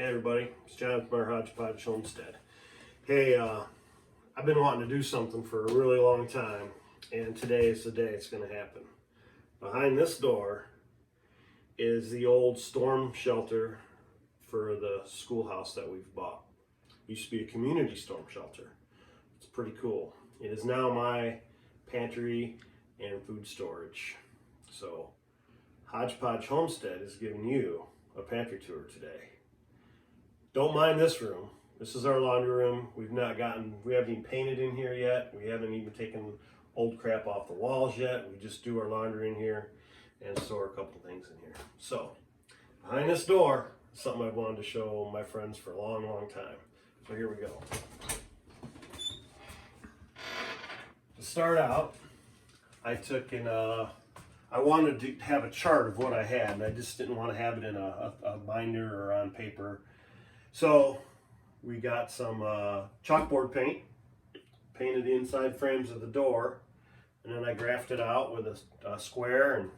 Hey everybody, it's John from our Hodgepodge Homestead. Hey, I've been wanting to do something for a really long time, and today is the day it's going to happen. Behind this door is the old storm shelter for the schoolhouse that we've bought. It used to be a community storm shelter. It's pretty cool. It is now my pantry and food storage. So Hodgepodge Homestead is giving you a pantry tour today. Don't mind this room. This is our laundry room. We haven't even painted in here yet. We haven't even taken old crap off the walls yet. We just do our laundry in here and store a couple things in here. So behind this door is something I've wanted to show my friends for a long, long time. So here we go. To start out, I took in I wanted to have a chart of what I had, and I just didn't want to have it in a binder or on paper. So we got some chalkboard paint, painted the inside frames of the door, and then I grafted out with a square and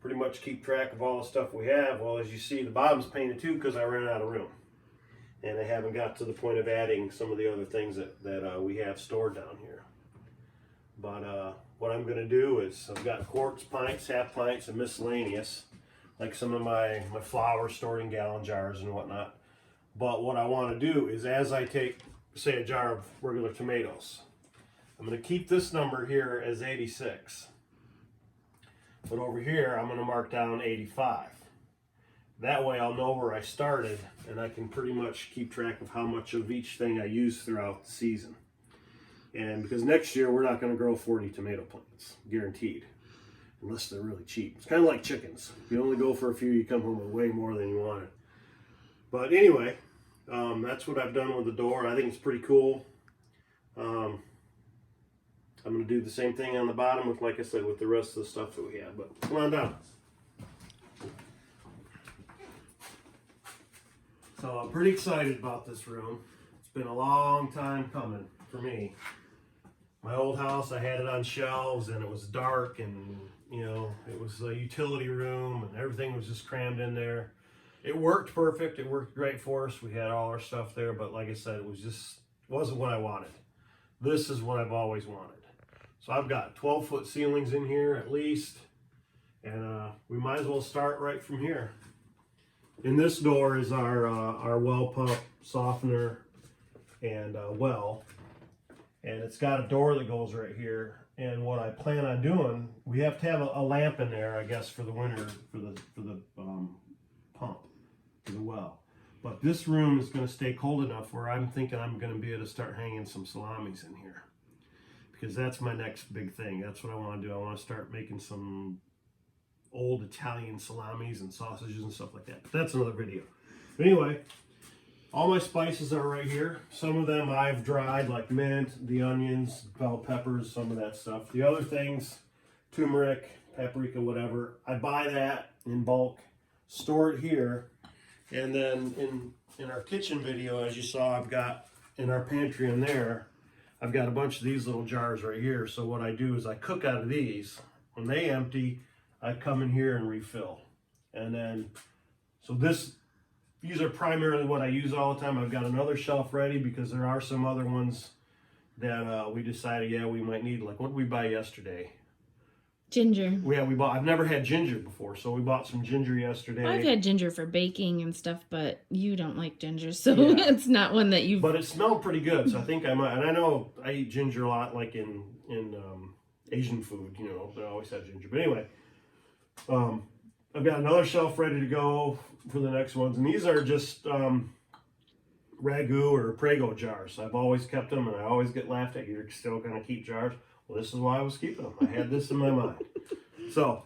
pretty much keep track of all the stuff we have. Well, as you see, the bottom's painted too because I ran out of room. And I haven't got to the point of adding some of the other things that we have stored down here. But what I'm going to do is I've got quarts, pints, half pints, and miscellaneous, like some of my flour stored in gallon jars and whatnot. But what I want to do is, as I take, say, a jar of regular tomatoes, I'm going to keep this number here as 86. But over here, I'm going to mark down 85. That way I'll know where I started, and I can pretty much keep track of how much of each thing I use throughout the season. And because next year we're not going to grow 40 tomato plants, guaranteed, unless they're really cheap. It's kind of like chickens. If you only go for a few, you come home with way more than you wanted. But anyway, that's what I've done with the door. I think it's pretty cool. I'm going to do the same thing on the bottom with, like I said, with the rest of the stuff that we have. But come on down. So I'm pretty excited about this room. It's been a long time coming for me. My old house, I had it on shelves and it was dark, and you know, it was a utility room and everything was just crammed in there. It worked perfect. It worked great for us. We had all our stuff there, but like I said, it wasn't what I wanted. This is what I've always wanted. So I've got 12-foot ceilings in here at least, and we might as well start right from here. In this door is our well pump, softener, and well. And it's got a door that goes right here. And what I plan on doing, we have to have a lamp in there, I guess, for the winter, for the pump, for the well. But this room is going to stay cold enough where I'm thinking I'm going to be able to start hanging some salamis in here, because that's my next big thing. That's what I want to do. I want to start making some old Italian salamis and sausages and stuff like that. But that's another video. But anyway, all my spices are right here. Some of them I've dried, like mint, the onions, bell peppers, some of that stuff. The other things, turmeric, paprika, whatever, I buy that in bulk, store it here, and then in our kitchen video, as you saw, I've got in our pantry in there, I've got a bunch of these little jars right here. So what I do is I cook out of these. When they empty, I come in here and refill. And then, so these are primarily what I use all the time. I've got another shelf ready because there are some other ones that we decided, yeah, we might need. Like, what did we buy yesterday? Ginger. Yeah, I've never had ginger before, so we bought some ginger yesterday. I've had ginger for baking and stuff, but you don't like ginger, so yeah. It's not one that you. But it smelled pretty good, so I think I might. And I know I eat ginger a lot, like in Asian food, you know, they always have ginger. But anyway, I've got another shelf ready to go for the next ones, and these are just ragu or prego jars. I've always kept them, and I always get laughed at. You're still going to keep jars? Well, this is why I was keeping them. I had this in my mind. So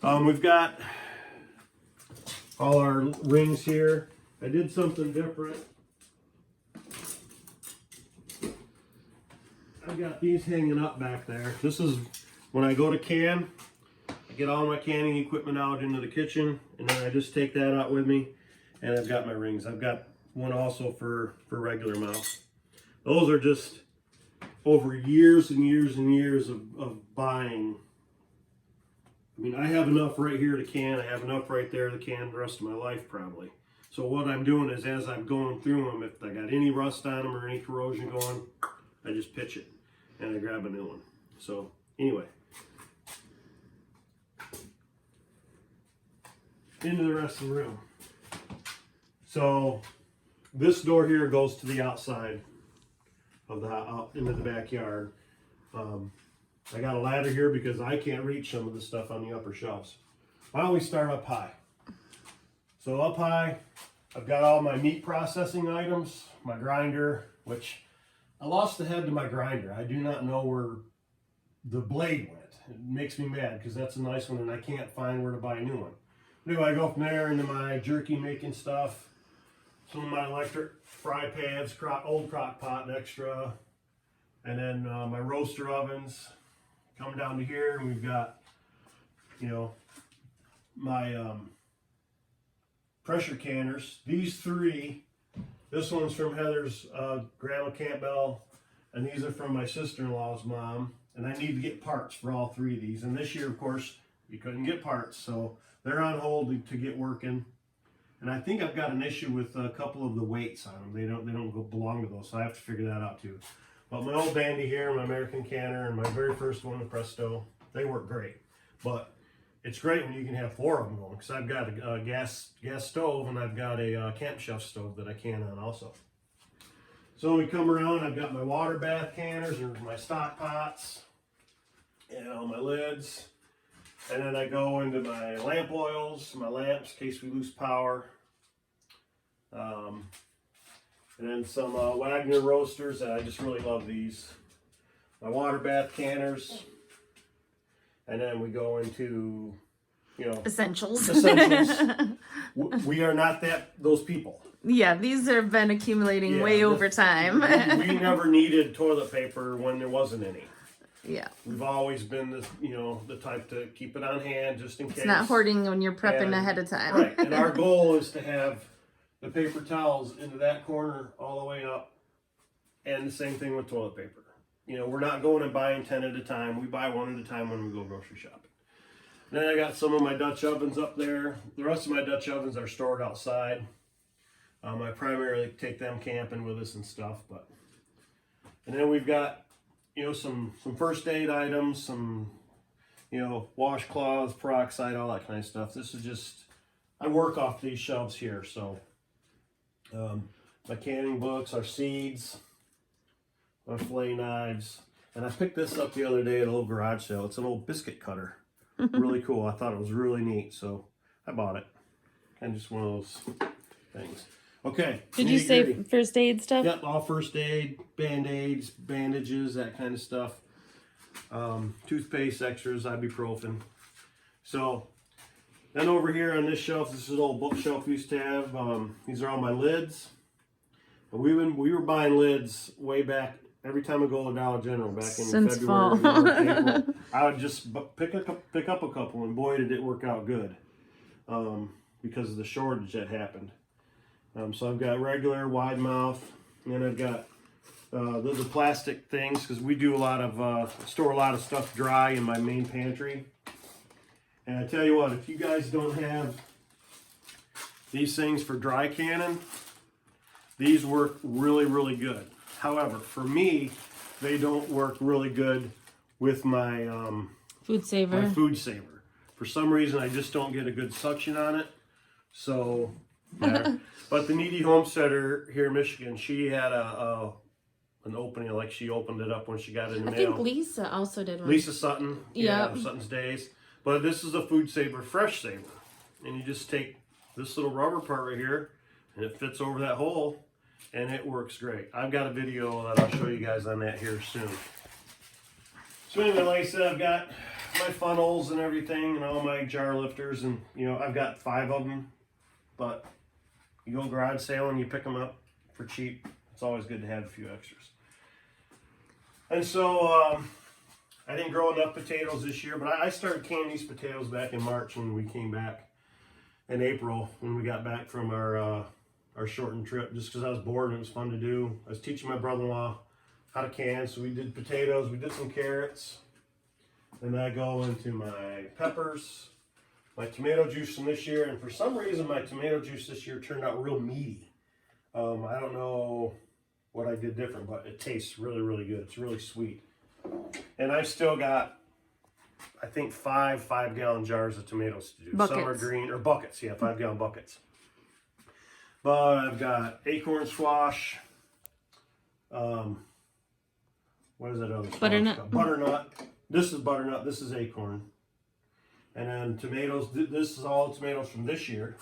we've got all our rings here. I did something different. I've got these hanging up back there. This is when I go to can. I get all my canning equipment out into the kitchen, and then I just take that out with me, and I've got my rings. I've got one also for regular mouth. Those are just over years and years and years of buying. I mean, I have enough right here to can. I have enough right there to can the rest of my life probably. So what I'm doing is, as I'm going through them, if I got any rust on them or any corrosion going, I just pitch it and I grab a new one. So anyway, into the rest of the room. So this door here goes to the outside of the out into the backyard. I got a ladder here because I can't reach some of the stuff on the upper shelves. Why don't we start up high? So up high, I've got all my meat processing items, my grinder, which I lost the head to my grinder. I do not know where the blade went. It makes me mad because that's a nice one and I can't find where to buy a new one. Anyway, I go from there into my jerky making stuff, some of my electric fry pans, old crock pot extra, and then my roaster ovens. Come down to here and we've got, you know, my pressure canners. These three, this one's from Heather's Grandma Campbell, and these are from my sister-in-law's mom. And I need to get parts for all three of these. And this year, of course, you couldn't get parts, so they're on hold to get working. And I think I've got an issue with a couple of the weights on them. They don't belong to those, so I have to figure that out too. But my old Bandy here, my American canner, and my very first one, the Presto, they work great. But it's great when you can have 4 of them going, because I've got a gas stove and I've got a Camp Chef stove that I can on also. So when we come around, I've got my water bath canners or my stock pots and all my lids. And then I go into my lamp oils, my lamps in case we lose power. And then some Wagner roasters. I just really love these. My water bath canners. And then we go into, you know, Essentials. We are not those people. Yeah, these have been accumulating way over time. we never needed toilet paper when there wasn't any. Yeah. We've always been the type to keep it on hand just in case. It's not hoarding when you're prepping ahead of time. Right. And our goal is to have the paper towels into that corner all the way up. And the same thing with toilet paper. You know, we're not going and buying 10 at a time. We buy 1 at a time when we go grocery shopping. And then I got some of my Dutch ovens up there. The rest of my Dutch ovens are stored outside. I primarily take them camping with us and stuff. And then we've got, you know, some first aid items, some, you know, washcloths, peroxide, all that kind of stuff. This is just, I work off these shelves here. So my canning books, our seeds, my fillet knives. And I picked this up the other day at a little garage sale. It's an old biscuit cutter. Really cool. I thought it was really neat, so I bought it. Kind of just one of those things. Okay. Did you say first aid stuff? Yep, all first aid, band-aids, bandages, that kind of stuff. Toothpaste, extras, ibuprofen. So, then over here on this shelf, this is an old bookshelf we used to have. These are all my lids. We were buying lids way back. Every time I go to Dollar General back in Since February, fall. March, April, I would just pick up a couple, and boy, did it work out good because of the shortage that happened. So I've got regular wide mouth, and then I've got the plastic things because we do a lot of store a lot of stuff dry in my main pantry. And I tell you what, if you guys don't have these things for dry canning, these work really, really good. However, for me, they don't work really good with my Foodsaver. Foodsaver. For some reason, I just don't get a good suction on it. So, yeah. But the needy homesteader here in Michigan, she had an opening, like she opened it up when she got it in the mail. I think Lisa also did one. Lisa Sutton, yeah, Yep. Sutton's Days. But this is a Foodsaver Fresh Saver, and you just take this little rubber part right here, and it fits over that hole, and it works great. I've got a video that I'll show you guys on that here soon. So anyway, like I said, I've got my funnels and everything, and all my jar lifters, and you know, I've got 5 of them. But you go garage sale and you pick them up for cheap. It's always good to have a few extras. And so I didn't grow enough potatoes this year, but I started canning these potatoes back in March when we came back, in April when we got back from our shortened trip, just because I was bored and it was fun to do. I was teaching my brother-in-law how to can, so we did potatoes, we did some carrots, and I go into my peppers, my tomato juice from this year, and for some reason my tomato juice this year turned out real meaty. I don't know what I did different, but it tastes really, really good. It's really sweet. And I've still got, I think, 5 5-gallon jars of tomatoes to do. Buckets. Some are green, or buckets, yeah, 5-gallon buckets. But I've got acorn squash, what is that other squash? Butternut. Butternut. This is butternut, this is acorn. And then tomatoes, this is all tomatoes from this year.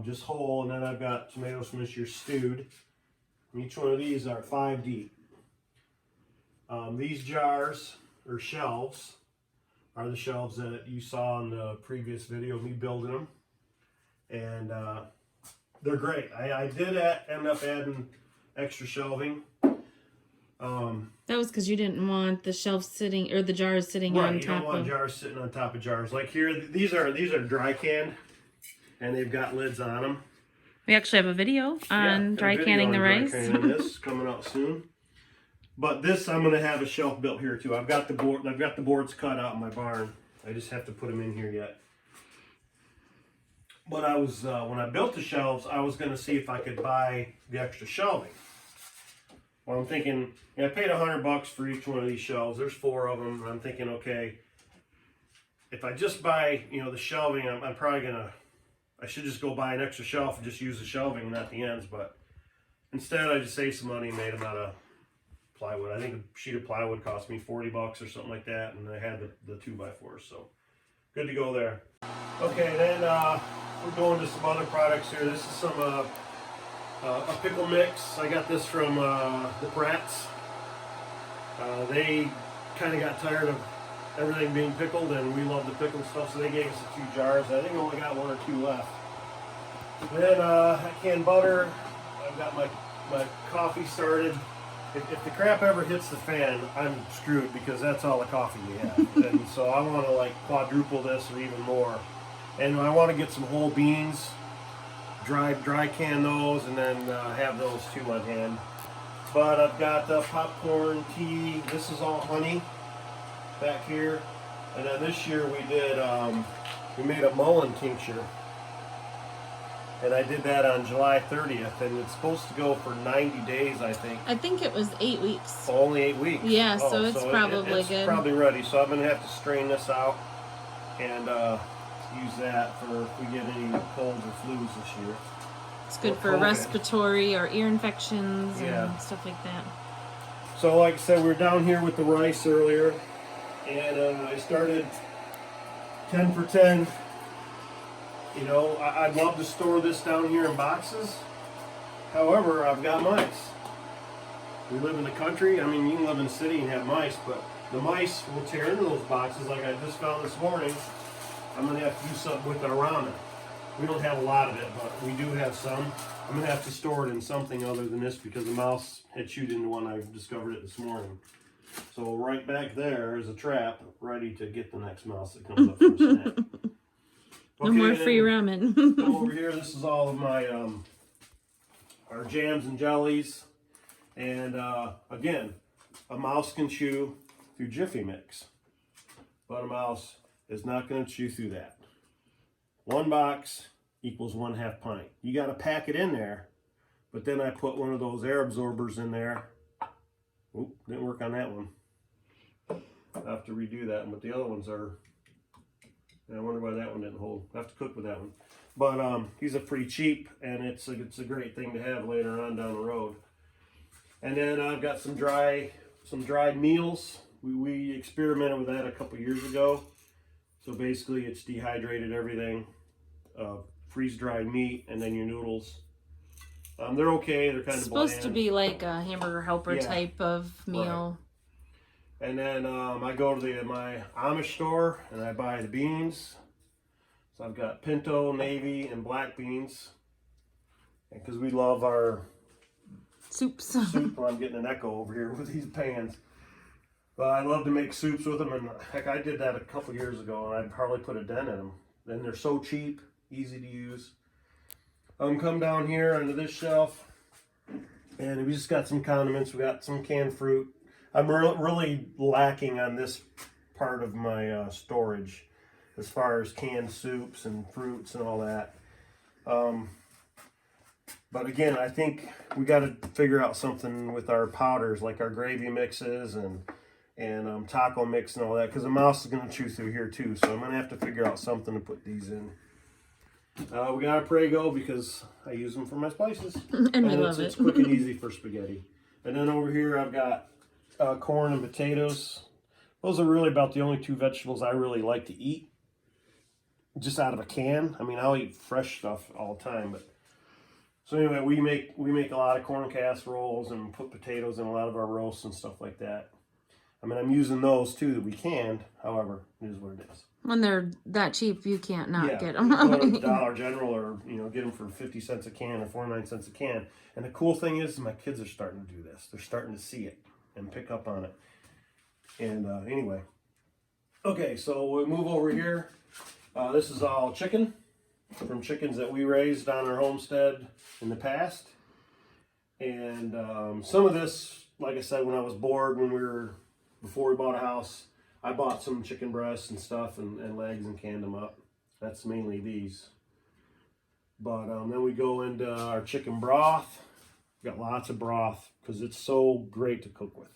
Just whole, and then I've got tomatoes from this year stewed. And each one of these are 5 deep. These jars, or shelves, are the shelves that you saw in the previous video of me building them. And they're great. I did end up adding extra shelving. That was because you didn't want the shelves sitting, or the jars sitting Right, on you don't top want of. jars sitting on top of jars. Like here, these are dry canned, and they've got lids on them. We actually have a video on dry canning the rice. This coming out soon. But this, I'm gonna have a shelf built here too. I've got the boards cut out in my barn. I just have to put them in here yet. But I was when I built the shelves, I was gonna see if I could buy the extra shelving. Well, I'm thinking, I paid $100 for each one of these shelves. There's 4 of them, and I'm thinking, okay, if I just buy, the shelving, I'm probably gonna, I should just go buy an extra shelf and just use the shelving, not the ends. But instead, I just saved some money and made them out of plywood. I think a sheet of plywood cost me $40 or something like that, and I had the 2x4s, so good to go there. Okay, then we're going to some other products here. This is some a pickle mix. I got this from the Brats. They kind of got tired of everything being pickled, and we love the pickled stuff, so they gave us a few jars. I think I only got 1 or 2 left. Then canned butter. I've got my coffee started. If the crap ever hits the fan, I'm screwed because that's all the coffee we have. And so I want to quadruple this or even more. And I want to get some whole beans, dry can those, and then have those too on hand. But I've got popcorn, tea. This is all honey back here. And then this year we did, we made a Mullen Tincture. And I did that on July 30th, and it's supposed to go for 90 days, I think. I think it was 8 weeks. Oh, only 8 weeks. Yeah, so it's probably it's good. Probably ready. So I'm gonna have to strain this out and use that for if we get any colds or flus this year. It's good for COVID. Respiratory or ear infections Yeah. and stuff like that. So like I said, we were down here with the rice earlier, and I started 10 for 10. I'd love to store this down here in boxes. However, I've got mice. We live in the country. I mean, you can live in the city and have mice, but the mice will tear into those boxes like I just found this morning. I'm going to have to do something with it around it. We don't have a lot of it, but we do have some. I'm going to have to store it in something other than this because the mouse had chewed into one. I discovered it this morning. So right back there is a trap ready to get the next mouse that comes up for a snack. No more free ramen. Come over here. This is all of my our jams and jellies, and again, a mouse can chew through Jiffy Mix, but a mouse is not going to chew through that. 1 box equals 1/2 pint. You got to pack it in there, but then I put one of those air absorbers in there. Oop, didn't work on that one. I'll have to redo that one, but the other ones are. I wonder why that one didn't hold. I have to cook with that one. But these are pretty cheap, and it's a great thing to have later on down the road. And then I've got some dried meals. We experimented with that a couple years ago. So basically, it's dehydrated everything, freeze-dried meat, and then your noodles. They're okay. They're kind of supposed bland. to be like a hamburger helper type of meal. Right. And then I go to my Amish store and I buy the beans. So I've got pinto, navy, and black beans. Because we love our soups. Soup. Well, I'm getting an echo over here with these pans. But I love to make soups with them. And heck, I did that a couple years ago and I'd hardly put a dent in them. And they're so cheap, easy to use. Come down here under this shelf. And we just got some condiments. We got some canned fruit. I'm really lacking on this part of my storage. as far as canned soups and fruits and all that. But again, I think we got to figure out something with our powders, like our gravy mixes and taco mix and all that, because the mouse is going to chew through here too. So I'm going to have to figure out something to put these in. We got a Prego because I use them for my spices. And I love it. It's quick and easy for spaghetti. And then over here I've got corn and potatoes. Those are really about the only two vegetables I really like to eat, just out of a can. I mean, I'll eat fresh stuff all the time, but so anyway, we make a lot of corn casseroles and put potatoes in a lot of our roasts and stuff like that. I mean, I'm using those too that we canned. However, it is what it is. When they're that cheap, you can't not get them. You go to Dollar General or get them for 50 cents a can or 49 cents a can. And the cool thing is, my kids are starting to do this. They're starting to see it and pick up on it. And anyway, okay, so we move over here. This is all chicken from chickens that we raised on our homestead in the past. And some of this, like I said, when I was bored, before we bought a house, I bought some chicken breasts and stuff and legs and canned them up. That's mainly these. But then we go into our chicken broth. Got lots of broth because it's so great to cook with.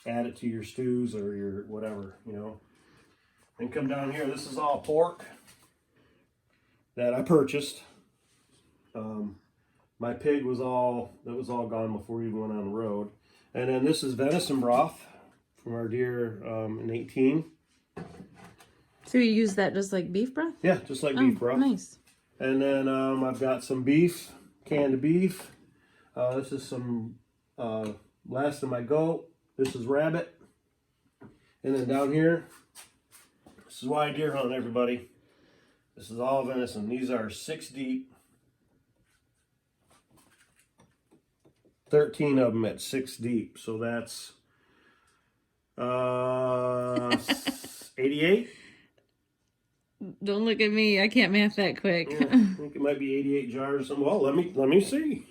Add it to your stews or your whatever, And come down here. This is all pork that I purchased. My pig was all gone before we even went on the road. And then this is venison broth from our deer in 18. So you use that just like beef broth? Yeah, just like beef broth. Nice. And then I've got some beef, canned beef. This is some last of my goat. This is rabbit. And then down here, this is why I deer hunt, everybody. This is all venison. These are 6 deep. 13 of them at 6 deep. So that's 88. Don't look at me. I can't math that quick. Yeah, I think it might be 88 jars or something. Well, let me see.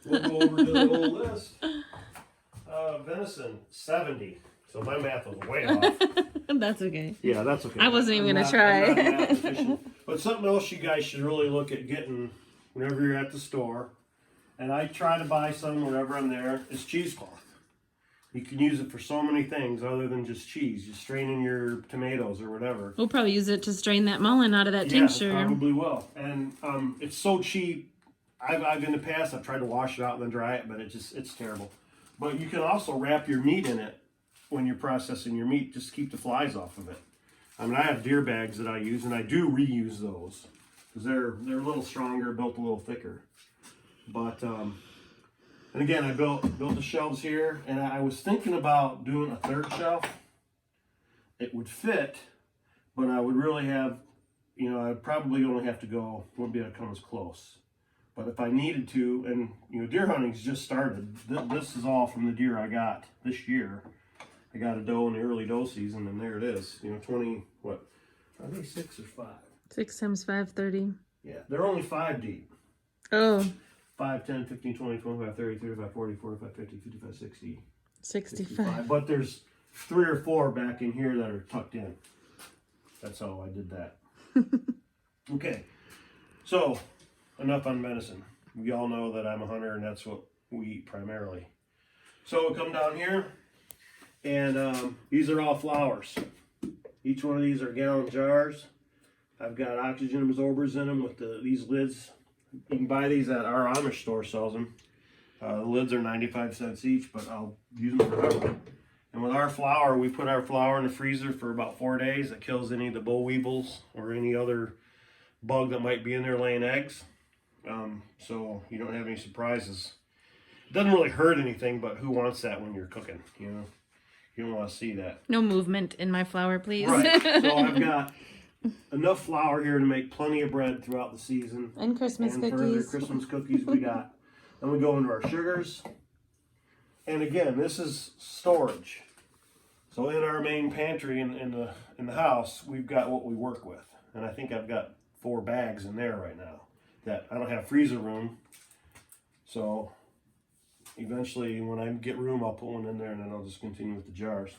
We'll go over to the whole list. Venison, 70. So my math was way off. That's okay. Yeah, that's okay. I wasn't even going to try. I'm not a mathematician. But something else you guys should really look at getting whenever you're at the store, and I try to buy some whenever I'm there, is cheesecloth. You can use it for so many things other than just cheese. Just straining your tomatoes or whatever. We'll probably use it to strain that mullen out of that tincture. Yeah, probably will. And it's so cheap. I've in the past, I've tried to wash it out and then dry it, but it's terrible. But you can also wrap your meat in it when you're processing your meat, just to keep the flies off of it. I mean, I have deer bags that I use, and I do reuse those because they're a little stronger, built a little thicker. But and again, I built the shelves here, and I was thinking about doing a third shelf. It would fit, but I would really have, I'd probably only have to go, wouldn't be able to come as close. But if I needed to, and deer hunting's just started. This is all from the deer I got this year. I got a doe in the early doe season, and there it is. 20, what? Are they 6 or 5? 6 times 5, 30. Yeah, they're only 5 deep. Oh. 5, 10, 15, 20, 25, 30, 35, 40, 45, 50, 55, 60. 65. But there's 3 or 4 back in here that are tucked in. That's how I did that. Okay, so enough on venison. We all know that I'm a hunter, and that's what we eat primarily. So we'll come down here, and these are all flours. Each one of these are gallon jars. I've got oxygen absorbers in them with these lids. You can buy these at our Amish store, sells them. The lids are 95 cents each, but I'll use them forever. And with our flour, we put our flour in the freezer for about 4 days. It kills any of the boll weevils or any other bug that might be in there laying eggs. So you don't have any surprises. It doesn't really hurt anything, but who wants that when you're cooking? You don't want to see that. No movement in my flour, please. Right. So I've got enough flour here to make plenty of bread throughout the season. And Christmas and cookies. And for the Christmas cookies we got. Then we go into our sugars. And again, this is storage. So in our main pantry in the house, we've got what we work with. And I think I've got 4 bags in there right now. That I don't have freezer room. So eventually when I get room, I'll put one in there, and then I'll just continue with the jars.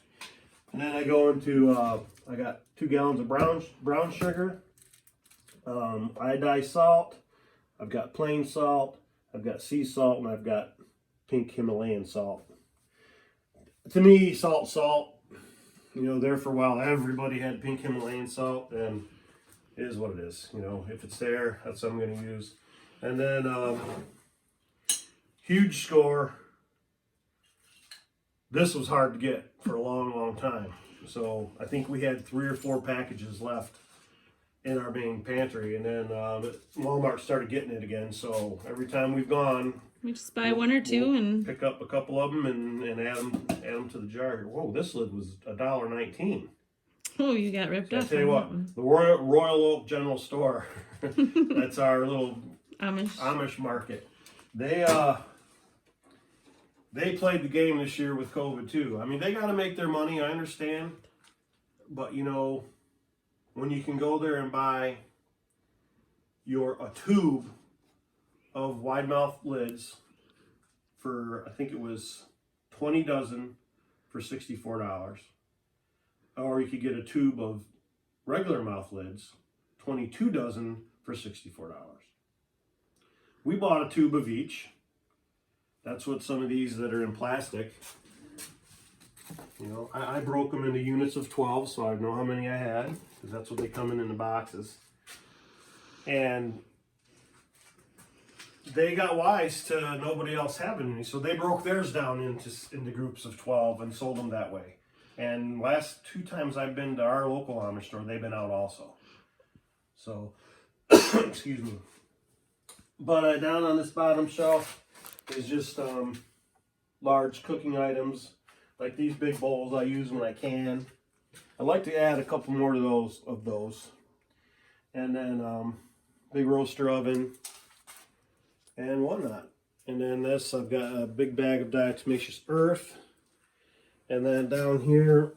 And then I go into, I got 2 gallons of brown sugar, iodized salt, I've got plain salt, I've got sea salt, and I've got pink Himalayan salt. To me, salt. You know, there for a while, everybody had pink Himalayan salt, and it is what it is. You know, if it's there, that's what I'm going to use. And then, huge score. This was hard to get for a long time. So I think we had 3 or 4 packages left in our main pantry, and then Walmart started getting it again. So every time we've gone, we just buy 1 or 2 and pick up a couple of them and add them to the jar. Whoa, this lid was $1.19. oh, you got ripped So off. I tell you what, the Royal Oak General Store, that's our little Amish market. They played the game this year with COVID too. I mean, they got to make their money, I understand. But you know, when you can go there and buy a tube of wide mouth lids for, I think it was 20 dozen for $64. Or you could get a tube of regular mouth lids, 22 dozen for $64. We bought a tube of each. That's what some of these that are in plastic, you know, I broke them into units of 12, so I know how many I had, because that's what they come in the boxes. And they got wise to nobody else having any, so they broke theirs down into groups of 12 and sold them that way. And last 2 times I've been to our local Amish store, they've been out also. So, excuse me. But down on this bottom shelf is just large cooking items, like these big bowls I use when I can. I like to add a couple more of those. And then big roaster oven and whatnot. And then this, I've got a big bag of diatomaceous earth. And then down here,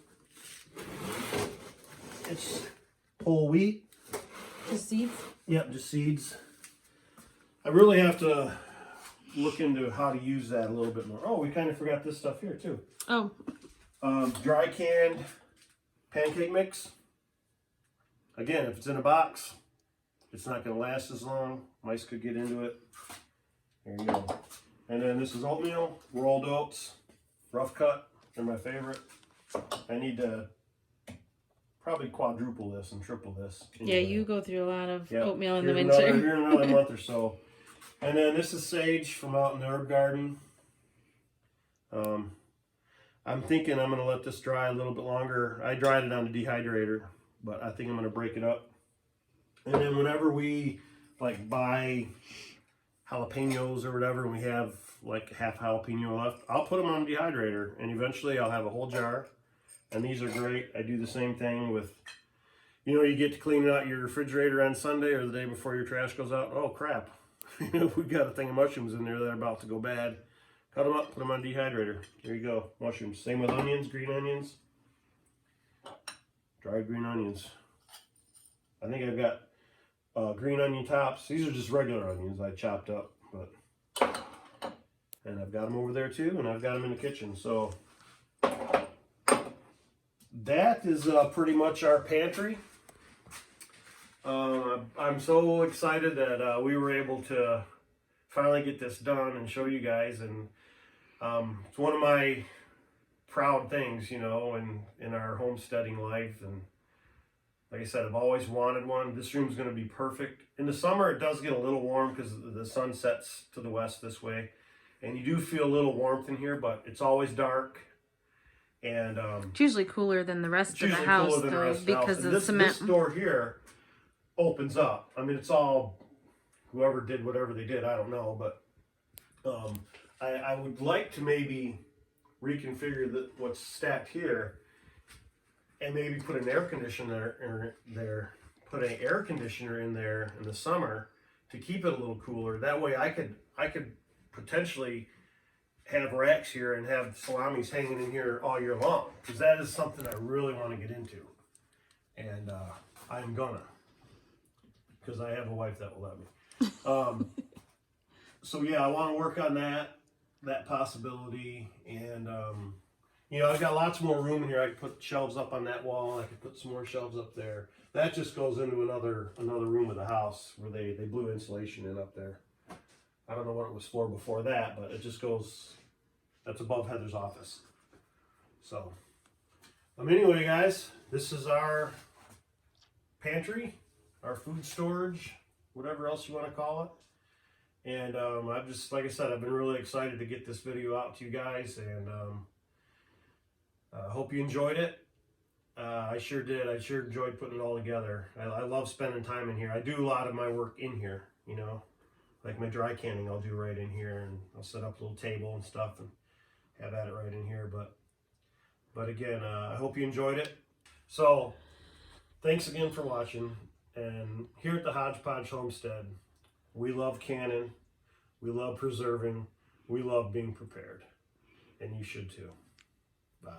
it's whole wheat. Just seeds? Yep, just seeds. I really have to look into how to use that a little bit more. Oh, we kind of forgot this stuff here too. Oh. Dry canned pancake mix. Again, if it's in a box, it's not going to last as long. Mice could get into it. There you go. And then this is oatmeal, rolled oats, rough cut. They're my favorite. I need to probably quadruple this and triple this. Yeah, you go through a lot of oatmeal in the Here winter. in another month or so. And then this is sage from out in the herb garden. I'm thinking I'm going to let this dry a little bit longer. I dried it on the dehydrator, but I think I'm going to break it up. And then whenever we like buy jalapenos or whatever, and we have like half jalapeno left, I'll put them on the dehydrator, and eventually I'll have a whole jar. And these are great. I do the same thing with, you know, you get to clean out your refrigerator on Sunday or the day before your trash goes out. Oh crap, we got a thing of mushrooms in there that are about to go bad. Cut them up, put them on dehydrator. There you go, mushrooms. Same with onions, green onions. Dried green onions. I think I've got green onion tops. These are just regular onions I chopped up, but and I've got them over there too, and I've got them in the kitchen. So that is pretty much our pantry. I'm so excited that we were able to finally get this done and show you guys, and it's one of my proud things, you know, in our homesteading life. And like I said, I've always wanted one. This room's going to be perfect. In the summer, it does get a little warm because the sun sets to the west this way, and you do feel a little warmth in here, but it's always dark. And it's usually cooler than the rest of the house, though, because of the cement. This door here opens up. I mean, it's all whoever did whatever they did, I don't know, but I would like to maybe reconfigure what's stacked here, and maybe put an air conditioner in there. Put an air conditioner in there in the summer to keep it a little cooler. That way, I could potentially have racks here and have salamis hanging in here all year long, because that is something I really want to get into, and I'm gonna, because I have a wife that will let me. So yeah, I want to work on that possibility, and You know, I've got lots more room in here. I could put shelves up on that wall. I could put some more shelves up there. That just goes into another room of the house where they blew insulation in up there. I don't know what it was for before that, but it just goes, that's above Heather's office. So, anyway, guys, this is our pantry, our food storage, whatever else you want to call it. And I've just, like I said, I've been really excited to get this video out to you guys, and I hope you enjoyed it. I sure did. I sure enjoyed putting it all together. I love spending time in here. I do a lot of my work in here, you know. Like my dry canning I'll do right in here, and I'll set up a little table and stuff and have at it right in here. But again, I hope you enjoyed it. So, thanks again for watching. And here at the Hodgepodge Homestead, we love canning, we love preserving, we love being prepared. And you should too. Bye.